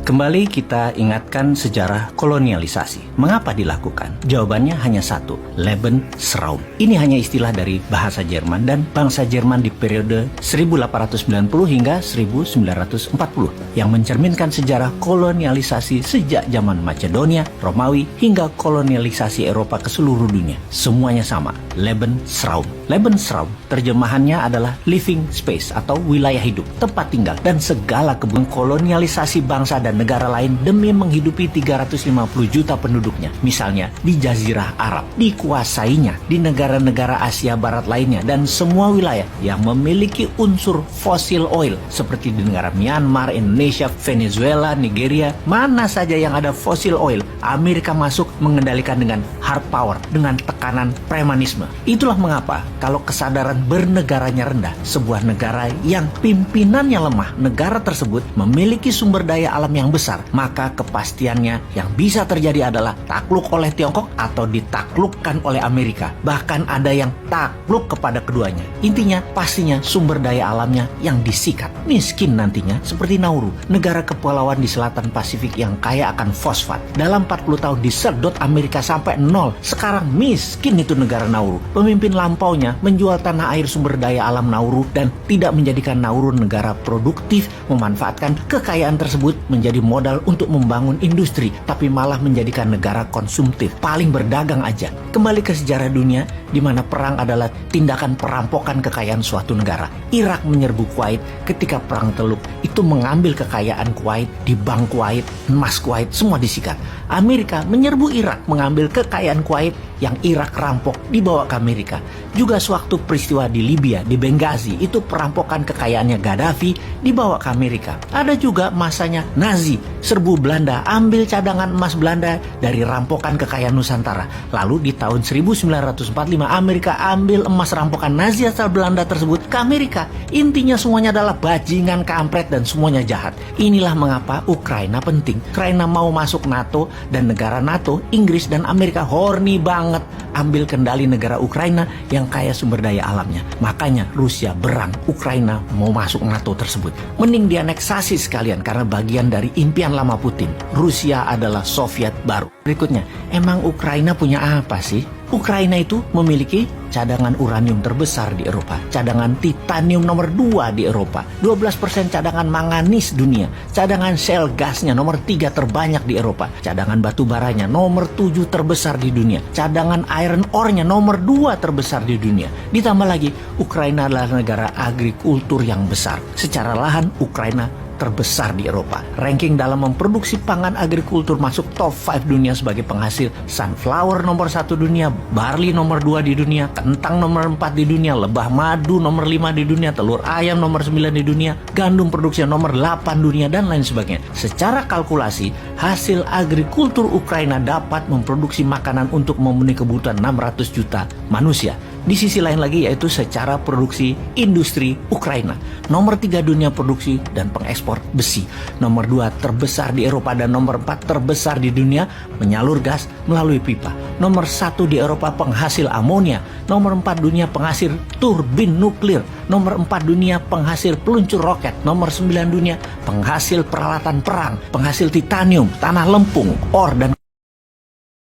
Kembali kita ingatkan sejarah kolonialisasi. Mengapa dilakukan? Jawabannya hanya satu, Lebensraum. Ini hanya istilah dari bahasa Jerman dan bangsa Jerman di periode 1890 hingga 1940 yang mencerminkan sejarah kolonialisasi sejak zaman Macedonia, Romawi hingga kolonialisasi Eropa ke seluruh dunia. Semuanya sama, Lebensraum. Lebensraum terjemahannya adalah living space atau wilayah hidup, tempat tinggal, dan segala kebun kolonialisasi bangsa dan negara lain demi menghidupi 350 juta penduduknya. Misalnya di Jazirah Arab, dikuasainya di negara-negara Asia Barat lainnya, dan semua wilayah yang memiliki unsur fosil oil seperti di negara Myanmar, Indonesia, Venezuela, Nigeria, mana saja yang ada fosil oil, Amerika masuk mengendalikan dengan hard power, dengan tekanan premanisme. Itulah mengapa kalau kesadaran bernegaranya rendah, sebuah negara yang pimpinannya lemah, negara tersebut memiliki sumber daya alam yang besar, maka kepastiannya yang bisa terjadi adalah takluk oleh Tiongkok atau ditaklukkan oleh Amerika. Bahkan ada yang takluk kepada keduanya. Intinya pastinya sumber daya alamnya yang disikat. Miskin nantinya seperti Nauru, negara kepulauan di selatan Pasifik yang kaya akan fosfat. Dalam 40 tahun disedot Amerika sampai nol. Sekarang miskin itu negara Nauru. Pemimpin lampaunya menjual tanah air sumber daya alam Nauru dan tidak menjadikan Nauru negara produktif, memanfaatkan kekayaan tersebut menjadi modal untuk membangun industri, tapi malah menjadikan negara konsumtif, paling berdagang aja. Kembali ke sejarah dunia, di mana perang adalah tindakan perampokan kekayaan suatu negara. Irak menyerbu Kuwait ketika perang Teluk, itu mengambil kekayaan Kuwait, di bank Kuwait, emas Kuwait, semua disikat. Amerika menyerbu Irak, mengambil kekayaan Kuwait yang Irak rampok, dibawa ke Amerika. Juga sewaktu peristiwa di Libya, di Benghazi, itu perampokan kekayaannya Gaddafi, dibawa ke Amerika. Ada juga masanya Nazi, serbu Belanda, ambil cadangan emas Belanda dari rampokan kekayaan Nusantara. Lalu di tahun 1945 Amerika ambil emas rampokan Nazi asal Belanda tersebut ke Amerika. Intinya semuanya adalah bajingan, kampret, dan semuanya jahat. Inilah mengapa Ukraina penting. Ukraina mau masuk NATO, dan negara NATO, Inggris dan Amerika horny banget ambil kendali negara Ukraina yang kaya sumber daya alamnya. Makanya Rusia berang, Ukraina mau masuk NATO tersebut. Mending dianeksasi sekalian karena bagian dari impian lama Putin. Rusia adalah Soviet baru. Berikutnya, emang Ukraina punya apa sih? Ukraina itu memiliki cadangan uranium terbesar di Eropa, cadangan titanium nomor 2 di Eropa, 12% cadangan manganis dunia, cadangan shale gasnya nomor 3 terbanyak di Eropa, cadangan batu baranya nomor 7 terbesar di dunia, cadangan iron ore-nya nomor 2 terbesar di dunia. Ditambah lagi, Ukraina adalah negara agrikultur yang besar. Secara lahan, Ukraina terbesar di Eropa. Ranking dalam memproduksi pangan agrikultur masuk top 5 dunia sebagai penghasil sunflower nomor 1 dunia, barley nomor 2 di dunia, kentang nomor 4 di dunia, lebah madu nomor 5 di dunia, telur ayam nomor 9 di dunia, gandum produksi nomor 8 dunia, dan lain sebagainya. Secara kalkulasi, hasil agrikultur Ukraina dapat memproduksi makanan untuk memenuhi kebutuhan 600 juta manusia. Di sisi lain lagi yaitu secara produksi industri Ukraina. Nomor 3 dunia produksi dan pengekspor besi. Nomor 2 terbesar di Eropa dan nomor 4 terbesar di dunia menyalur gas melalui pipa. Nomor 1 di Eropa penghasil amonia. Nomor 4 dunia penghasil turbin nuklir. Nomor 4 dunia penghasil peluncur roket. Nomor 9 dunia penghasil peralatan perang, penghasil titanium, tanah lempung, ore, dan